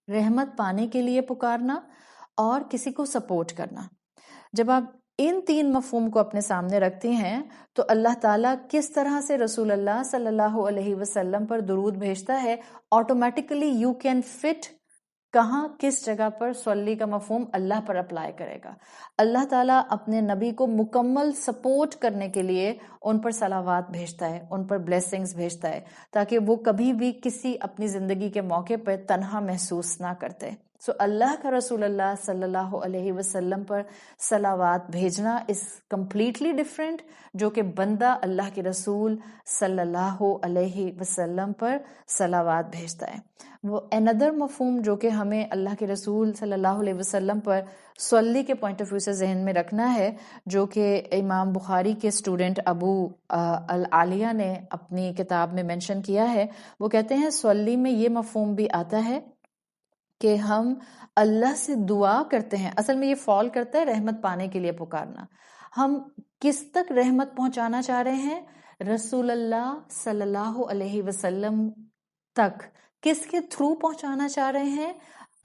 رحمت پانے کے لیے پکارنا اور کسی کو سپورٹ کرنا. جب آپ ان تین مفہوم کو اپنے سامنے رکھتی ہیں تو اللہ تعالیٰ کس طرح سے رسول اللہ صلی اللہ علیہ وسلم پر درود بھیجتا ہے، آٹومیٹیکلی یو کین فٹ کہاں کس جگہ پر صلی کا مفہوم اللہ پر اپلائی کرے گا. اللہ تعالیٰ اپنے نبی کو مکمل سپورٹ کرنے کے لیے ان پر صلوات بھیجتا ہے، ان پر بلیسنگز بھیجتا ہے، تاکہ وہ کبھی بھی کسی اپنی زندگی کے موقع پر تنہا محسوس نہ کرتے. سو اللہ کا رسول اللہ صلی اللہ علیہ وسلم پر صلوات بھیجنا اس کمپلیٹلی ڈفرینٹ جو کہ بندہ اللہ کے رسول صلی اللہ علیہ وسلم پر صلوات بھیجتا ہے. وہ اندر مفہوم جو کہ ہمیں اللہ کے رسول صلی اللہ علیہ وسلم پر صلی کے پوائنٹ آف ویو سے ذہن میں رکھنا ہے، جو کہ امام بخاری کے اسٹوڈنٹ ابو العالیہ نے اپنی کتاب میں مینشن کیا ہے. وہ کہتے ہیں صلی میں یہ مفہوم بھی آتا ہے کہ ہم اللہ سے دعا کرتے ہیں. اصل میں یہ فال کرتا ہے رحمت پانے کے لیے پکارنا. ہم کس تک رحمت پہنچانا چاہ رہے ہیں؟ رسول اللہ صلی اللہ علیہ وسلم تک. کس کے تھرو پہنچانا چاہ رہے ہیں؟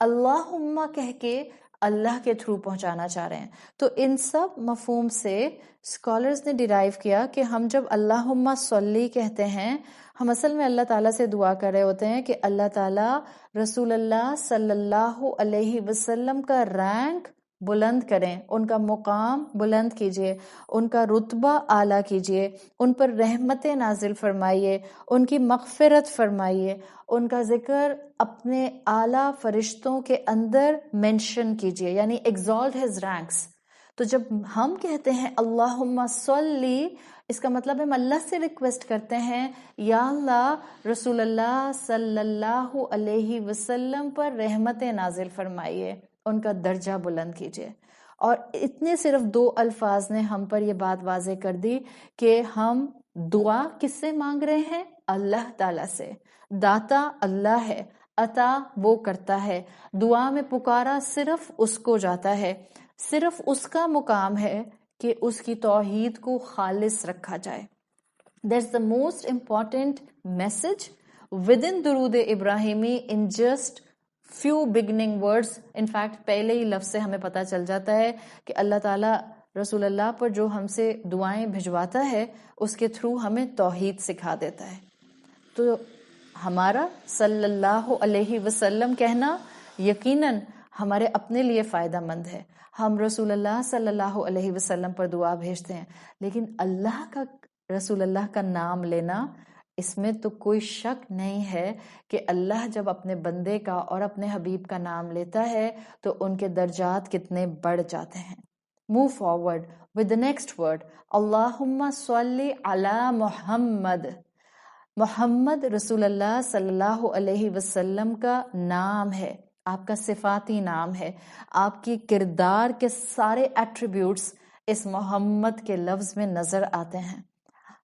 اللہم کہہ کے اللہ کے تھرو پہنچانا چاہ رہے ہیں. تو ان سب مفہوم سے اسکالرز نے ڈیرائیو کیا کہ ہم جب اللہم صلی کہتے ہیں، ہم اصل میں اللہ تعالیٰ سے دعا کر رہے ہوتے ہیں کہ اللہ تعالیٰ رسول اللہ صلی اللہ علیہ وسلم کا رینک بلند کریں، ان کا مقام بلند کیجئے، ان کا رتبہ اعلیٰ کیجئے، ان پر رحمتیں نازل فرمائیے، ان کی مغفرت فرمائیے، ان کا ذکر اپنے اعلیٰ فرشتوں کے اندر مینشن کیجئے، یعنی ایگزالٹ ہز رینکس. تو جب ہم کہتے ہیں اللہم صلی، اس کا مطلب ہم اللہ سے ریکویسٹ کرتے ہیں یا اللہ رسول اللہ صلی اللہ علیہ وسلم پر رحمتیں نازل فرمائیے، ان کا درجہ بلند کیجئے. اور اتنے صرف 2 الفاظ نے ہم پر یہ بات واضح کر دی کہ ہم دعا کس سے مانگ رہے ہیں؟ اللہ تعالیٰ سے. داتا اللہ ہے، عطا وہ کرتا ہے. دعا میں پکارا صرف اس کو جاتا ہے، صرف اس کا مقام ہے کہ اس کی توحید کو خالص رکھا جائے. That's the most important message within درود ابراہیمی in just few beginning words. In fact پہلے ہی لفظ سے ہمیں پتہ چل جاتا ہے کہ اللہ تعالیٰ رسول اللہ پر جو ہم سے دعائیں بھجواتا ہے اس کے تھرو ہمیں توحید سکھا دیتا ہے. تو ہمارا صلی اللہ علیہ وسلم کہنا یقیناً ہمارے اپنے لیے فائدہ مند ہے. ہم رسول اللہ صلی اللہ علیہ وسلم پر دعا بھیجتے ہیں، لیکن اللہ کا رسول اللہ کا نام لینا، اس میں تو کوئی شک نہیں ہے کہ اللہ جب اپنے بندے کا اور اپنے حبیب کا نام لیتا ہے تو ان کے درجات کتنے بڑھ جاتے ہیں. Move forward with the next word. اللہم صلی علی محمد. محمد رسول اللہ صلی اللہ علیہ وسلم کا نام ہے، آپ کا صفاتی نام ہے. آپ کی کردار کے سارے ایٹریبیوٹس اس محمد کے لفظ میں نظر آتے ہیں.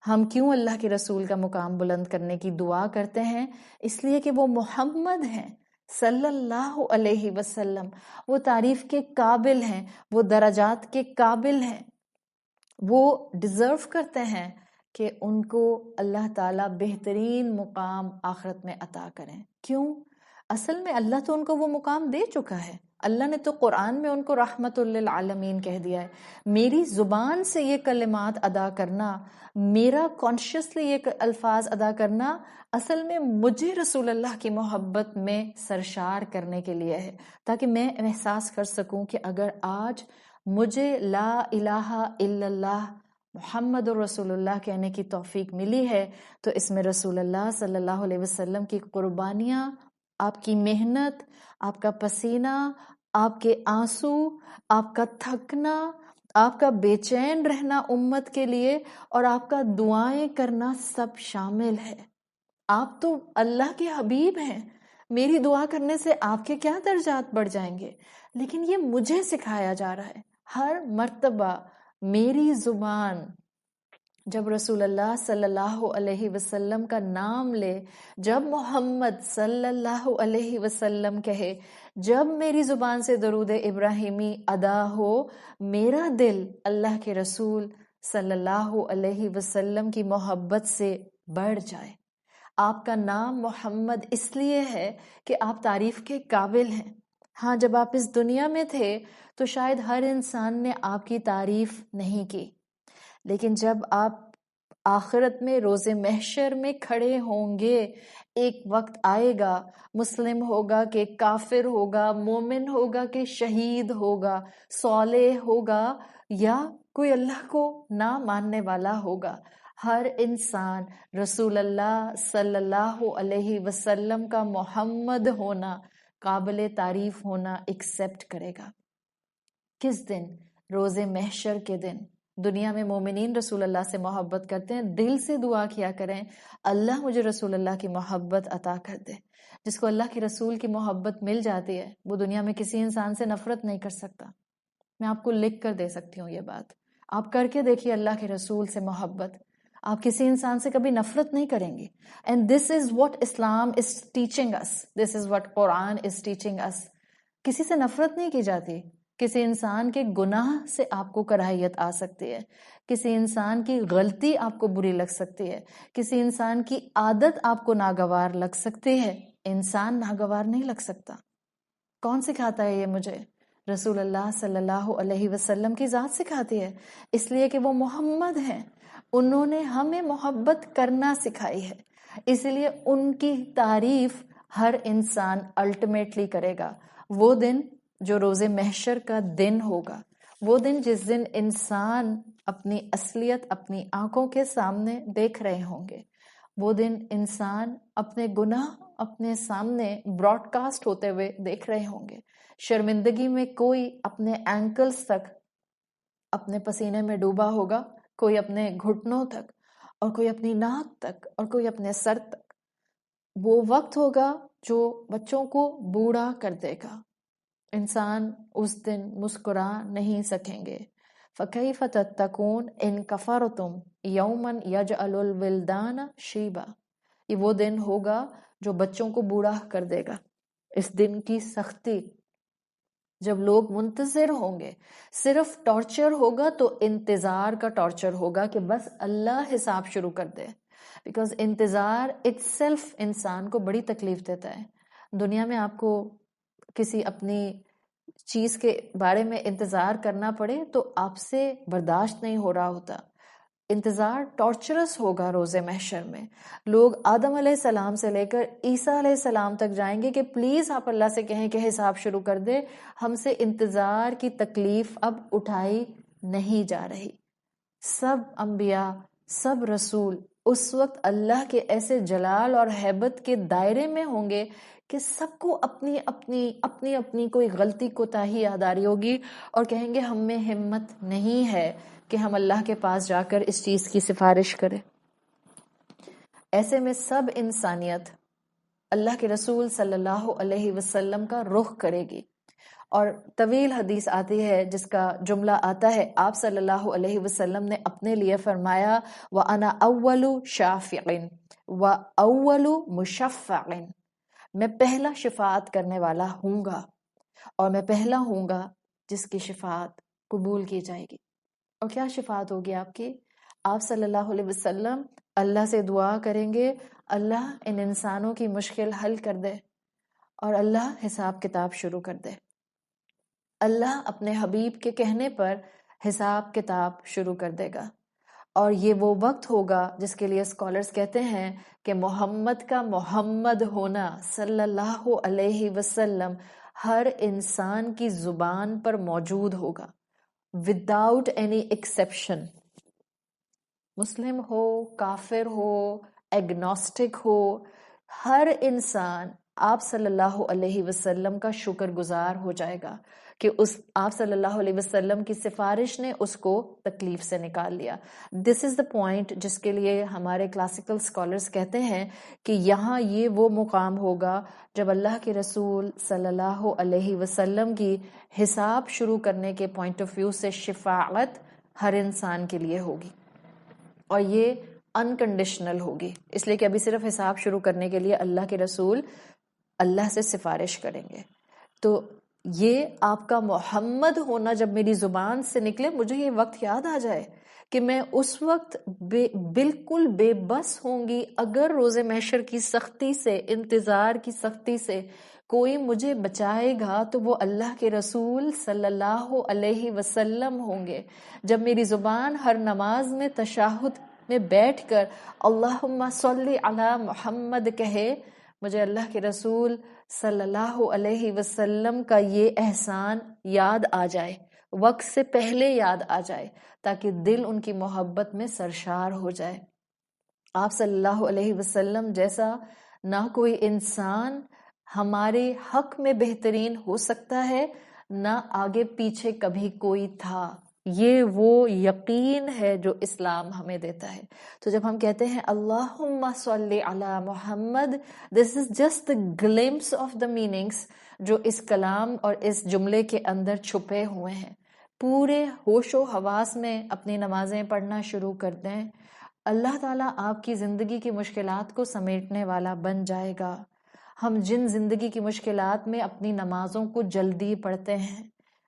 ہم کیوں اللہ کے رسول کا مقام بلند کرنے کی دعا کرتے ہیں؟ اس لیے کہ وہ محمد ہیں صلی اللہ علیہ وسلم. وہ تعریف کے قابل ہیں، وہ درجات کے قابل ہیں، وہ ڈیزرو کرتے ہیں کہ ان کو اللہ تعالیٰ بہترین مقام آخرت میں عطا کریں. کیوں؟ اصل میں اللہ تو ان کو وہ مقام دے چکا ہے. اللہ نے تو قرآن میں ان کو رحمت للعالمین کہہ دیا ہے. میری زبان سے یہ کلمات ادا کرنا، میرا کانشیسلی یہ الفاظ ادا کرنا، اصل میں مجھے رسول اللہ کی محبت میں سرشار کرنے کے لیے ہے، تاکہ میں احساس کر سکوں کہ اگر آج مجھے لا الہ الا اللہ محمد رسول اللہ کہنے کی توفیق ملی ہے تو اس میں رسول اللہ صلی اللہ علیہ وسلم کی قربانیاں، آپ کی محنت، آپ کا پسینہ، آپ کے آنسو، آپ کا تھکنا، آپ کا بے چین رہنا امت کے لیے، اور آپ کا دعائیں کرنا سب شامل ہے. آپ تو اللہ کے حبیب ہیں، میری دعا کرنے سے آپ کے کیا درجات بڑھ جائیں گے؟ لیکن یہ مجھے سکھایا جا رہا ہے ہر مرتبہ میری زبان جب رسول اللہ صلی اللہ علیہ وسلم کا نام لے، جب محمد صلی اللہ علیہ وسلم کہے، جب میری زبان سے درود ابراہیمی ادا ہو، میرا دل اللہ کے رسول صلی اللہ علیہ وسلم کی محبت سے بڑھ جائے. آپ کا نام محمد اس لیے ہے کہ آپ تعریف کے قابل ہیں. ہاں، جب آپ اس دنیا میں تھے تو شاید ہر انسان نے آپ کی تعریف نہیں کی، لیکن جب آپ آخرت میں روز محشر میں کھڑے ہوں گے، ایک وقت آئے گا، مسلم ہوگا کہ کافر ہوگا، مومن ہوگا کہ شہید ہوگا، صالح ہوگا یا کوئی اللہ کو نہ ماننے والا ہوگا، ہر انسان رسول اللہ صلی اللہ علیہ وسلم کا محمد ہونا، قابل تعریف ہونا ایکسپٹ کرے گا. کس دن؟ روز محشر کے دن. دنیا میں مومنین رسول اللہ سے محبت کرتے ہیں، دل سے دعا کیا کریں اللہ مجھے رسول اللہ کی محبت عطا کر دے. جس کو اللہ کے رسول کی محبت مل جاتی ہے وہ دنیا میں کسی انسان سے نفرت نہیں کر سکتا. میں آپ کو لکھ کر دے سکتی ہوں یہ بات، آپ کر کے دیکھیے اللہ کے رسول سے محبت، آپ کسی انسان سے کبھی نفرت نہیں کریں گے. And this is what Islam is teaching us, this is what Quran is teaching us. کسی سے نفرت نہیں کی جاتی. کسی انسان کے گناہ سے آپ کو کراہیت آ سکتی ہے، کسی انسان کی غلطی آپ کو بری لگ سکتی ہے، کسی انسان کی عادت آپ کو ناگوار لگ سکتی ہے. انسان ناگوار نہیں لگ سکتا. کون سکھاتا ہے یہ مجھے؟ رسول اللہ صلی اللہ علیہ وسلم کی ذات سکھاتی ہے، اس لیے کہ وہ محمد ہیں. انہوں نے ہمیں محبت کرنا سکھائی ہے، اس لیے ان کی تعریف ہر انسان الٹیمیٹلی کرے گا. وہ دن جو روز محشر کا دن ہوگا، وہ دن جس دن انسان اپنی اصلیت اپنی آنکھوں کے سامنے دیکھ رہے ہوں گے، وہ دن انسان اپنے گناہ اپنے سامنے براڈ کاسٹ ہوتے ہوئے دیکھ رہے ہوں گے. شرمندگی میں کوئی اپنے اینکلز تک اپنے پسینے میں ڈوبا ہوگا، کوئی اپنے گھٹنوں تک، اور کوئی اپنی ناک تک، اور کوئی اپنے سر تک. وہ وقت ہوگا جو بچوں کو بوڑھا کر دے گا. انسان اس دن مسکرا نہیں سکیں گے. فَكَيْفَ تَتَّقُونَ إِن كَفَرْتُمْ يَوْمًا يَجْعَلُ الْوِلْدَانَ شِيبًا. یہ وہ دن ہوگا جو بچوں کو بوڑھا کر دے گا. اس دن کی سختی جب لوگ منتظر ہوں گے، صرف ٹارچر ہوگا تو انتظار کا ٹارچر ہوگا کہ بس اللہ حساب شروع کر دے. بیکاز انتظار itself انسان کو بڑی تکلیف دیتا ہے. دنیا میں آپ کو کسی اپنی چیز کے بارے میں انتظار کرنا پڑے تو آپ سے برداشت نہیں ہو رہا ہوتا. انتظار ٹارچرس ہوگا روز محشر میں. لوگ آدم علیہ السلام سے لے کر عیسیٰ علیہ السلام تک جائیں گے کہ پلیز آپ اللہ سے کہیں کہ حساب شروع کر دے، ہم سے انتظار کی تکلیف اب اٹھائی نہیں جا رہی. سب انبیاء، سب رسول اس وقت اللہ کے ایسے جلال اور ہیبت کے دائرے میں ہوں گے کہ سب کو اپنی اپنی کوئی غلطی کوتاہی یاد آ رہی ہوگی اور کہیں گے ہم میں ہمت نہیں ہے کہ ہم اللہ کے پاس جا کر اس چیز کی سفارش کریں. ایسے میں سب انسانیت اللہ کے رسول صلی اللہ علیہ وسلم کا رخ کرے گی. اور طویل حدیث آتی ہے جس کا جملہ آتا ہے، آپ صلی اللہ علیہ وسلم نے اپنے لیے فرمایا وَأَنَا أَوَّلُ شَافِعٍ وَأَوَّلُ مُشَفَّعٍ. میں پہلا شفاعت کرنے والا ہوں گا اور میں پہلا ہوں گا جس کی شفاعت قبول کی جائے گی. اور کیا شفاعت ہوگی آپ کی؟ آپ صلی اللہ علیہ وسلم اللہ سے دعا کریں گے اللہ ان انسانوں کی مشکل حل کر دے، اور اللہ حساب کتاب شروع کر دے. اللہ اپنے حبیب کے کہنے پر حساب کتاب شروع کر دے گا. اور یہ وہ وقت ہوگا جس کے لیے اسکالرز کہتے ہیں کہ محمد کا محمد ہونا صلی اللہ علیہ وسلم ہر انسان کی زبان پر موجود ہوگا وداؤٹ اینی ایکسیپشن. مسلم ہو، کافر ہو، ایگنوسٹک ہو، ہر انسان آپ صلی اللہ علیہ وسلم کا شکر گزار ہو جائے گا کہ اس آپ صلی اللہ علیہ وسلم کی سفارش نے اس کو تکلیف سے نکال لیا. دس از دا پوائنٹ جس کے لیے ہمارے کلاسیکل اسکالرز کہتے ہیں کہ یہاں یہ وہ مقام ہوگا جب اللہ کے رسول صلی اللہ علیہ وسلم کی حساب شروع کرنے کے پوائنٹ آف ویو سے شفاعت ہر انسان کے لیے ہوگی، اور یہ انکنڈیشنل ہوگی، اس لیے کہ ابھی صرف حساب شروع کرنے کے لیے اللہ کے رسول اللہ سے سفارش کریں گے. تو یہ آپ کا محمد ہونا جب میری زبان سے نکلے، مجھے یہ وقت یاد آ جائے کہ میں اس وقت بالکل بے بس ہوں گی اگر روز محشر کی سختی سے، انتظار کی سختی سے کوئی مجھے بچائے گا تو وہ اللہ کے رسول صلی اللہ علیہ وسلم ہوں گے. جب میری زبان ہر نماز میں تشہد میں بیٹھ کر اللہم صلی علی محمد کہے، مجھے اللہ کے رسول صلی اللہ علیہ وسلم کا یہ احسان یاد آ جائے، وقت سے پہلے یاد آ جائے، تاکہ دل ان کی محبت میں سرشار ہو جائے. آپ صلی اللہ علیہ وسلم جیسا نہ کوئی انسان ہمارے حق میں بہترین ہو سکتا ہے، نہ آگے پیچھے کبھی کوئی تھا. یہ وہ یقین ہے جو اسلام ہمیں دیتا ہے. تو جب ہم کہتے ہیں اللہم صلی علی محمد، this is just the glimpse of the meanings جو اس کلام اور اس جملے کے اندر چھپے ہوئے ہیں. پورے ہوش و حواس میں اپنی نمازیں پڑھنا شروع کر دیں، اللہ تعالیٰ آپ کی زندگی کی مشکلات کو سمیٹنے والا بن جائے گا. ہم جن زندگی کی مشکلات میں اپنی نمازوں کو جلدی پڑھتے ہیں،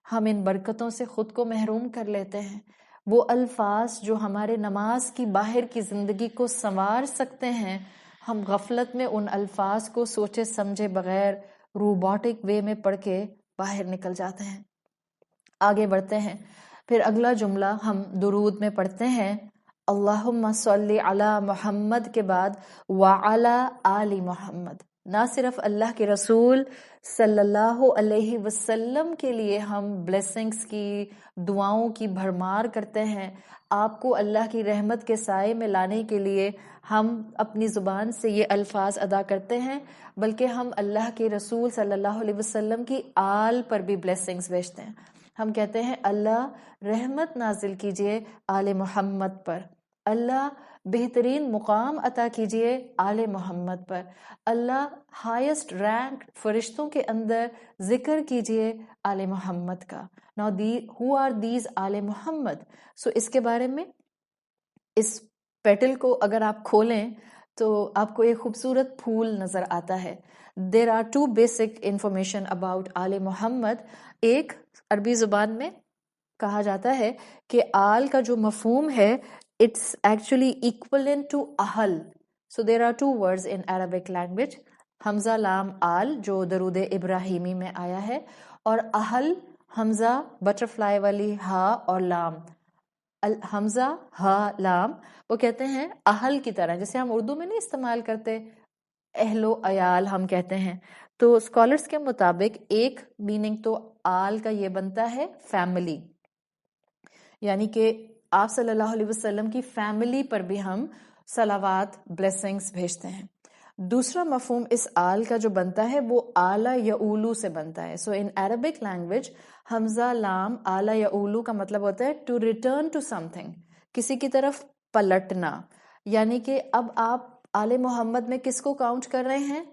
ہم ان برکتوں سے خود کو محروم کر لیتے ہیں. وہ الفاظ جو ہمارے نماز کی باہر کی زندگی کو سنوار سکتے ہیں، ہم غفلت میں ان الفاظ کو سوچے سمجھے بغیر روبوٹک وے میں پڑھ کے باہر نکل جاتے ہیں. آگے بڑھتے ہیں. پھر اگلا جملہ ہم درود میں پڑھتے ہیں اللہم صلی علی محمد کے بعد وعلی آل محمد. نہ صرف اللہ کے رسول صلی اللہ علیہ وسلم کے لیے ہم بلیسنگز کی، دعاؤں کی بھرمار کرتے ہیں، آپ کو اللہ کی رحمت کے سائے میں لانے کے لیے ہم اپنی زبان سے یہ الفاظ ادا کرتے ہیں، بلکہ ہم اللہ کے رسول صلی اللہ علیہ وسلم کی آل پر بھی بلیسنگز بھیجتے ہیں. ہم کہتے ہیں اللہ رحمت نازل کیجئے آل محمد پر، اللہ بہترین مقام عطا کیجئے آل محمد پر، اللہ ہائیسٹ رینک فرشتوں کے اندر ذکر کیجئے آل محمد کا. Now who are these آل محمد؟ سو اس کے بارے میں اس پیٹل کو اگر آپ کھولیں تو آپ کو ایک خوبصورت پھول نظر آتا ہے. There are two basic information about آل محمد. ایک عربی زبان میں کہا جاتا ہے کہ آل کا جو مفہوم ہے it's actually equivalent to اہل. So there are two words in Arabic language. حمزہ لام آل جو درود ابراہیمی میں آیا ہے، اور اہل حمزہ بٹرفلائی والی ہا اور لام، حمزہ ہا لام، وہ کہتے ہیں اہل کی طرح، جیسے ہم اردو میں نہیں استعمال کرتے اہل و عیال ہم کہتے ہیں. تو اسکالرس کے مطابق ایک میننگ تو آل کا یہ بنتا ہے فیملی، یعنی کہ آپ صلی اللہ علیہ وسلم کی فیملی پر بھی ہم صلوات بلیسنگز بھیجتے ہیں. دوسرا مفہوم اس آل کا جو بنتا ہے وہ آلہ یعولو سے بنتا ہے. سو ان عربک لینگویج حمزہ لام آلہ یعولو کا مطلب ہوتا ہے to return to something, کسی کی طرف پلٹنا. یعنی کہ اب آپ آل محمد میں کس کو کاؤنٹ کر رہے ہیں؟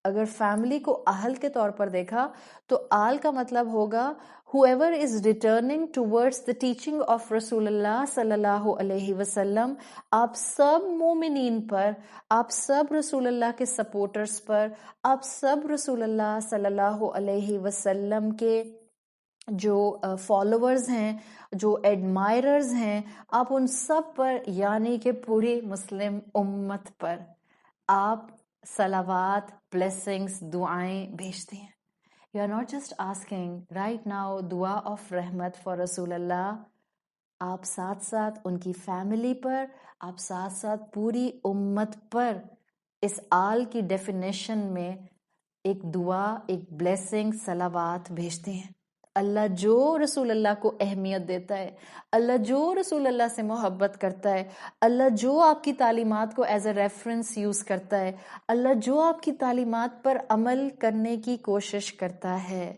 اگر فیملی کو اہل کے طور پر دیکھا تو آل کا مطلب ہوگا whoever is returning towards the teaching of رسول اللہ صلی اللہ علیہ وسلم. آپ سب مومنین پر، آپ سب رسول اللہ کے سپورٹرز پر، آپ سب رسول اللہ صلی اللہ علیہ وسلم کے جو فالوورز ہیں، جو ایڈمائررز ہیں، آپ ان سب پر، یعنی کہ پوری مسلم امت پر آپ صلوات، بلیسنگز، دعائیں بھیجتے ہیں. You are not just asking right now دعا of رحمت for رسول اللہ، آپ ساتھ ساتھ ان کی فیملی پر، آپ ساتھ ساتھ پوری امت پر اس آل کی ڈیفینیشن میں ایک دعا، ایک بلیسنگ، صلوات بھیجتے ہیں. اللہ جو رسول اللہ کو اہمیت دیتا ہے، اللہ جو رسول اللہ سے محبت کرتا ہے، اللہ جو آپ کی تعلیمات کو ایز اے ریفرنس یوز کرتا ہے، اللہ جو آپ کی تعلیمات پر عمل کرنے کی کوشش کرتا ہے،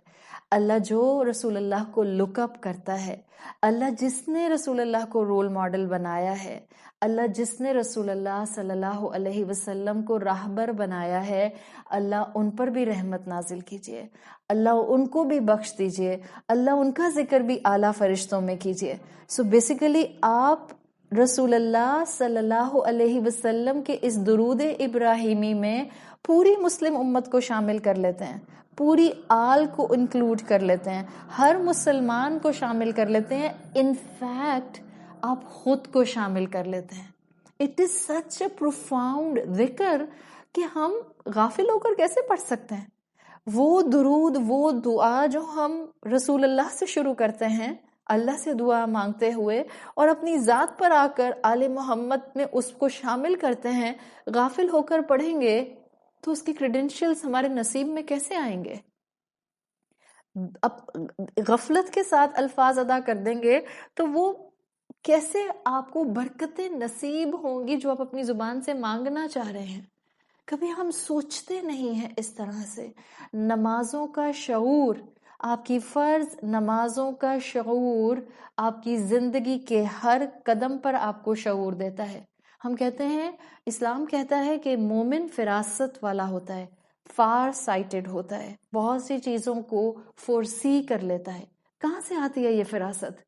اللہ جو رسول اللہ کو لک اپ کرتا ہے، اللہ جس نے رسول اللہ کو رول ماڈل بنایا ہے، اللہ جس نے رسول اللہ صلی اللہ علیہ وسلم کو راہبر بنایا ہے، اللہ ان پر بھی رحمت نازل کیجئے، اللہ ان کو بھی بخش دیجئے، اللہ ان کا ذکر بھی اعلیٰ فرشتوں میں کیجئے. سو بیسیکلی آپ رسول اللہ صلی اللہ علیہ وسلم کے اس درود ابراہیمی میں پوری مسلم امت کو شامل کر لیتے ہیں، پوری آل کو انکلوڈ کر لیتے ہیں، ہر مسلمان کو شامل کر لیتے ہیں. ان فیکٹ آپ خود کو شامل کر لیتے ہیں. It is such a profound ذکر کہ ہم غافل ہو کر کیسے پڑھ سکتے ہیں. وہ درود، وہ دعا جو ہم رسول اللہ سے شروع کرتے ہیں، اللہ سے دعا مانگتے ہوئے، اور اپنی ذات پر آ کر آل محمد میں اس کو شامل کرتے ہیں، غافل ہو کر پڑھیں گے تو اس کی کریڈینشیلز ہمارے نصیب میں کیسے آئیں گے؟ اب غفلت کے ساتھ الفاظ ادا کر دیں گے تو وہ کیسے آپ کو برکتیں نصیب ہوں گی جو آپ اپنی زبان سے مانگنا چاہ رہے ہیں؟ کبھی ہم سوچتے نہیں ہیں اس طرح سے. نمازوں کا شعور، آپ کی فرض نمازوں کا شعور آپ کی زندگی کے ہر قدم پر آپ کو شعور دیتا ہے. ہم کہتے ہیں، اسلام کہتا ہے کہ مومن فراست والا ہوتا ہے، فار سائٹڈ ہوتا ہے، بہت سی چیزوں کو فورسی کر لیتا ہے. کہاں سے آتی ہے یہ فراست؟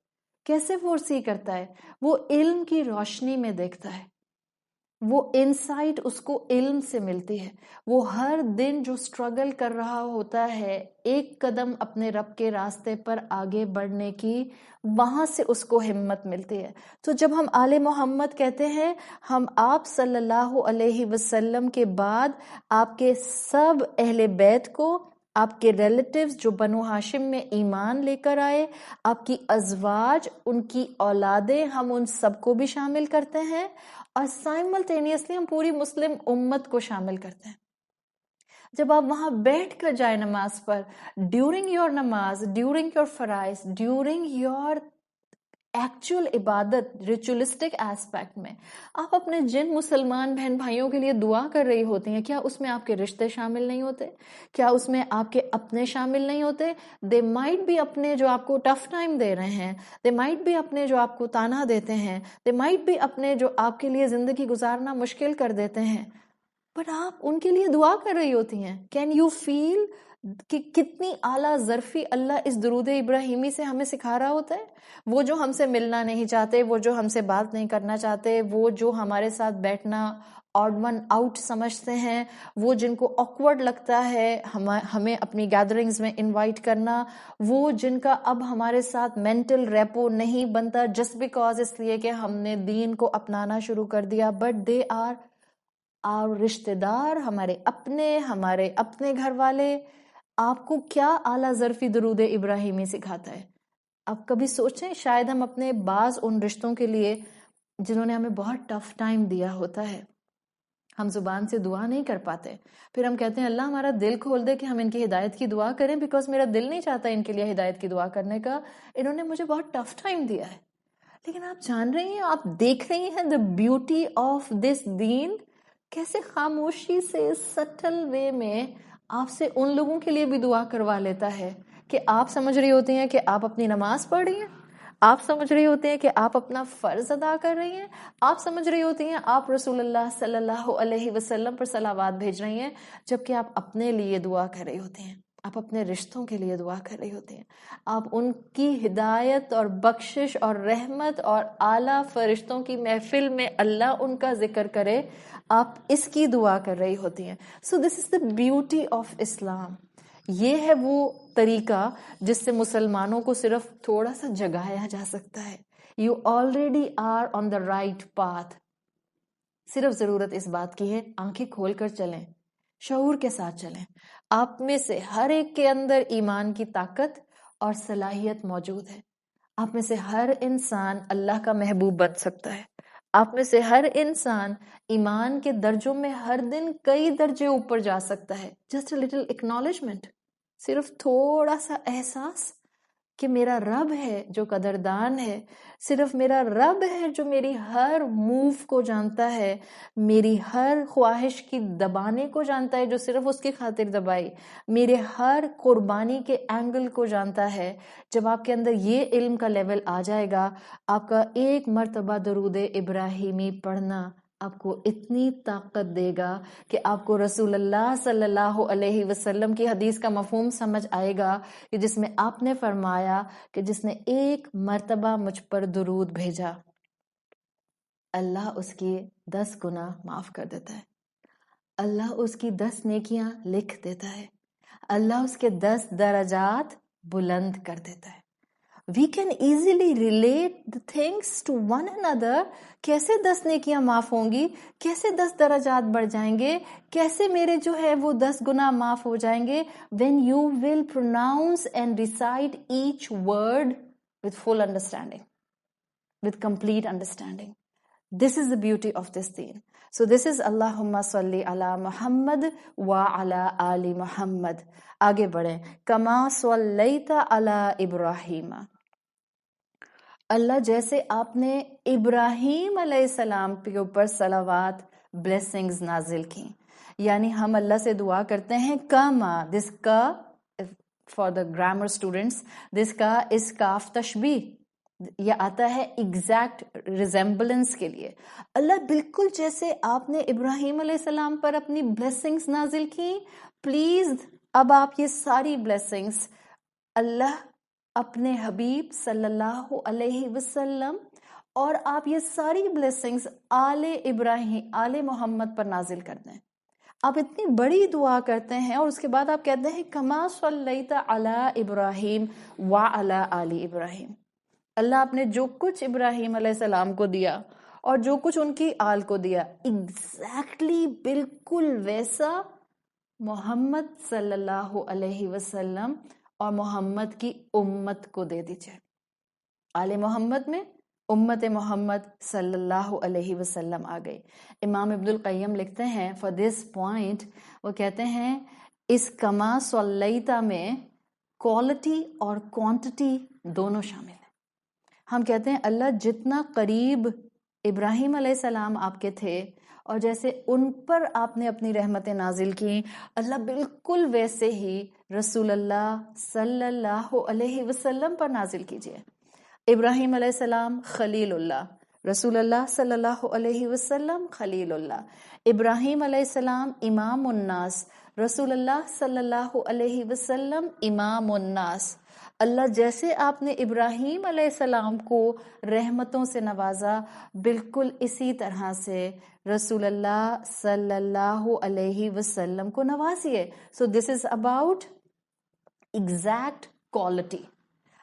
کیسے فورسی کرتا ہے؟ وہ علم کی روشنی میں دیکھتا ہے، وہ انسائٹ اس کو علم سے ملتی ہے. وہ ہر دن جو سٹرگل کر رہا ہوتا ہے ایک قدم اپنے رب کے راستے پر آگے بڑھنے کی، وہاں سے اس کو ہمت ملتی ہے. تو جب ہم آل محمد کہتے ہیں، ہم آپ صلی اللہ علیہ وسلم کے بعد آپ کے سب اہل بیت کو، آپ کے ریلیٹیوز جو بنو ہاشم میں ایمان لے کر آئے، آپ کی ازواج، ان کی اولادیں، ہم ان سب کو بھی شامل کرتے ہیں، اور سائملٹینیسلی ہم پوری مسلم امت کو شامل کرتے ہیں. جب آپ وہاں بیٹھ کر جائے نماز پر، ڈیورنگ یور نماز، ڈیورنگ یور فرائض، ڈیورنگ یور ایکچوئل عبادت، ریچولسٹک ایسپیکٹ میں آپ اپنے جن مسلمان بہن بھائیوں کے لیے دعا کر رہی ہوتی ہیں، کیا اس میں آپ کے رشتے شامل نہیں ہوتے؟ کیا اس میں آپ کے اپنے شامل نہیں ہوتے؟ دے مائٹ بھی اپنے جو آپ کو ٹف ٹائم دے رہے ہیں، دے مائٹ بھی اپنے جو آپ کو تانا دیتے ہیں، دے مائٹ بھی اپنے جو آپ کے لیے زندگی گزارنا مشکل کر دیتے ہیں، بٹ آپ ان کے لیے دعا کر رہی ہوتی ہیں. کین یو فیل کہ کتنی اعلیٰ ظرفی اللہ اس درود ابراہیمی سے ہمیں سکھا رہا ہوتا ہے؟ وہ جو ہم سے ملنا نہیں چاہتے، وہ جو ہم سے بات نہیں کرنا چاہتے، وہ جو ہمارے ساتھ بیٹھنا آڈ ون آؤٹ سمجھتے ہیں، وہ جن کو آکورڈ لگتا ہے ہمیں اپنی گیدرنگز میں انوائٹ کرنا، وہ جن کا اب ہمارے ساتھ مینٹل ریپو نہیں بنتا جسٹ بیکاز اس لیے کہ ہم نے دین کو اپنانا شروع کر دیا، بٹ دے آر اور رشتہ دار، ہمارے اپنے گھر والے. آپ کو کیا اعلیٰ ظرفی درود ابراہیمی سکھاتا ہے؟ آپ کبھی سوچیں، شاید ہم اپنے بعض ان رشتوں کے لیے جنہوں نے ہمیں بہت ٹف ٹائم دیا ہوتا ہے، ہم زبان سے دعا نہیں کر پاتے، پھر ہم کہتے ہیں اللہ ہمارا دل کھول دے کہ ہم ان کی ہدایت کی دعا کریں، بیکاز میرا دل نہیں چاہتا ان کے لیے ہدایت کی دعا کرنے کا، انہوں نے مجھے بہت ٹف ٹائم دیا ہے. لیکن آپ جان رہی ہیں، آپ دیکھ رہی ہیں the beauty of this دین کیسے خاموشی سے سٹل وے میں آپ سے ان لوگوں کے لیے بھی دعا کروا لیتا ہے کہ آپ سمجھ رہی ہوتی ہیں کہ آپ اپنی نماز پڑھ رہی ہیں، آپ سمجھ رہی ہوتی ہیں کہ آپ اپنا فرض ادا کر رہی ہیں، آپ سمجھ رہی ہوتی ہیں آپ رسول اللہ صلی اللہ علیہ وسلم پر صلوات بھیج رہی ہیں، جبکہ آپ اپنے لیے دعا کر رہی ہوتی ہیں، آپ اپنے رشتوں کے لیے دعا کر رہی ہوتی ہیں، آپ ان کی ہدایت اور بخشش اور رحمت اور اعلیٰ فرشتوں کی محفل میں اللہ ان کا ذکر کرے، آپ اس کی دعا کر رہی ہوتی ہیں. سو دس از دا بیوٹی آف اسلام. یہ ہے وہ طریقہ جس سے مسلمانوں کو صرف تھوڑا سا جگایا جا سکتا ہے. You already are on the right path. صرف ضرورت اس بات کی ہے، آنکھیں کھول کر چلیں، شعور کے ساتھ چلیں. آپ میں سے ہر ایک کے اندر ایمان کی طاقت اور صلاحیت موجود ہے. آپ میں سے ہر انسان اللہ کا محبوب بن سکتا ہے. آپ میں سے ہر انسان ایمان کے درجوں میں ہر دن کئی درجے اوپر جا سکتا ہے. جسٹ اے لٹل اکنالجمنٹ، صرف تھوڑا سا احساس کہ میرا رب ہے جو قدردان ہے، صرف میرا رب ہے جو میری ہر موو کو جانتا ہے، میری ہر خواہش کی دبانے کو جانتا ہے جو صرف اس کی خاطر دبائی، میرے ہر قربانی کے اینگل کو جانتا ہے. جب آپ کے اندر یہ علم کا لیول آ جائے گا، آپ کا ایک مرتبہ درود ابراہیمی پڑھنا آپ کو اتنی طاقت دے گا کہ آپ کو رسول اللہ صلی اللہ علیہ وسلم کی حدیث کا مفہوم سمجھ آئے گا کہ جس میں آپ نے فرمایا کہ جس نے ایک مرتبہ مجھ پر درود بھیجا، اللہ اس کی 10 گناہ معاف کر دیتا ہے، اللہ اس کی 10 نیکیاں لکھ دیتا ہے، اللہ اس کے 10 درجات بلند کر دیتا ہے. We can easily relate the things to one another. کیسے 10 نیکیاں معاف ہوں گی, کیسے 10 درجات بڑھ جائیں گے, کیسے میرے جو ہے وہ 10 گناہ معاف ہو جائیں گے, when you will pronounce and recite each word with full understanding, with complete understanding. This is the beauty of this deen. So this is Allahumma salli ala Muhammad wa ala ali Muhammad. آگے بڑھیں. کما صلیتا علی ابراہیم. اللہ جیسے آپ نے ابراہیم علیہ السلام کے اوپر صلوات بلیسنگز نازل کی, یعنی ہم اللہ سے دعا کرتے ہیں کما, دس کا فار دا گرامر اسٹوڈینٹس, دس کا اس کاف تشبیہ, یہ آتا ہے ایگزیکٹ ریزمبلنس کے لیے. اللہ بالکل جیسے آپ نے ابراہیم علیہ السلام پر اپنی بلیسنگز نازل کی, پلیز اب آپ یہ ساری بلیسنگز اللہ اپنے حبیب صلی اللہ علیہ وسلم اور آپ یہ ساری بلیسنگز آل ابراہیم آل محمد پر نازل کر دیں. آپ اتنی بڑی دعا کرتے ہیں اور اس کے بعد آپ کہتے ہیں کما صلیت علی ابراہیم وعلی آل ابراہیم. اللہ آپ نے جو کچھ ابراہیم علیہ السلام کو دیا اور جو کچھ ان کی آل کو دیا, ایگزیکٹلی بالکل ویسا محمد صلی اللہ علیہ وسلم اور محمد کی امت کو دے دیجئے. آل محمد میں امت محمد صلی اللہ علیہ وسلم آ گئی. امام ابن القیم لکھتے ہیں فار دس پوائنٹ, وہ کہتے ہیں اس کما صلیتا میں کوالٹی اور کوانٹٹی دونوں شامل ہیں. ہم کہتے ہیں اللہ جتنا قریب ابراہیم علیہ السلام آپ کے تھے اور جیسے ان پر آپ نے اپنی رحمتیں نازل کی, اللہ بالکل ویسے ہی رسول اللہ صلی اللہ علیہ وسلم پر نازل کیجئے. ابراہیم علیہ السلام خلیل اللہ, رسول اللہ صلی اللہ علیہ وسلم خلیل اللہ. ابراہیم علیہ السلام امام الناس, رسول اللہ صلی اللہ علیہ وسلم امام الناس. اللہ جیسے آپ نے ابراہیم علیہ السلام کو رحمتوں سے نوازا, بالکل اسی طرح سے رسول اللہ صلی اللہ علیہ وسلم کو نوازیے. So this is about exact quality.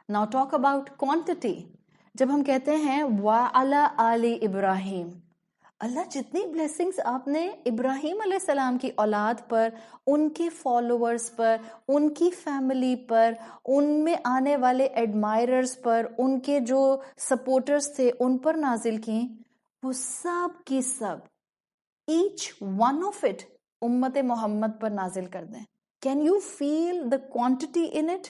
Now talk about quantity. جب ہم کہتے ہیں وَعَلَىٰ آلِ ابراہیم, اللہ جتنی بلیسنگز آپ نے ابراہیم علیہ السلام کی اولاد پر, ان کے فالوورز پر, ان کی فیملی پر, ان میں آنے والے ایڈمائررز پر, ان کے جو سپورٹرز تھے ان پر نازل کی, وہ سب کی سب ایچ ون آف اٹ امت محمد پر نازل کر دیں. Can you feel the quantity in it?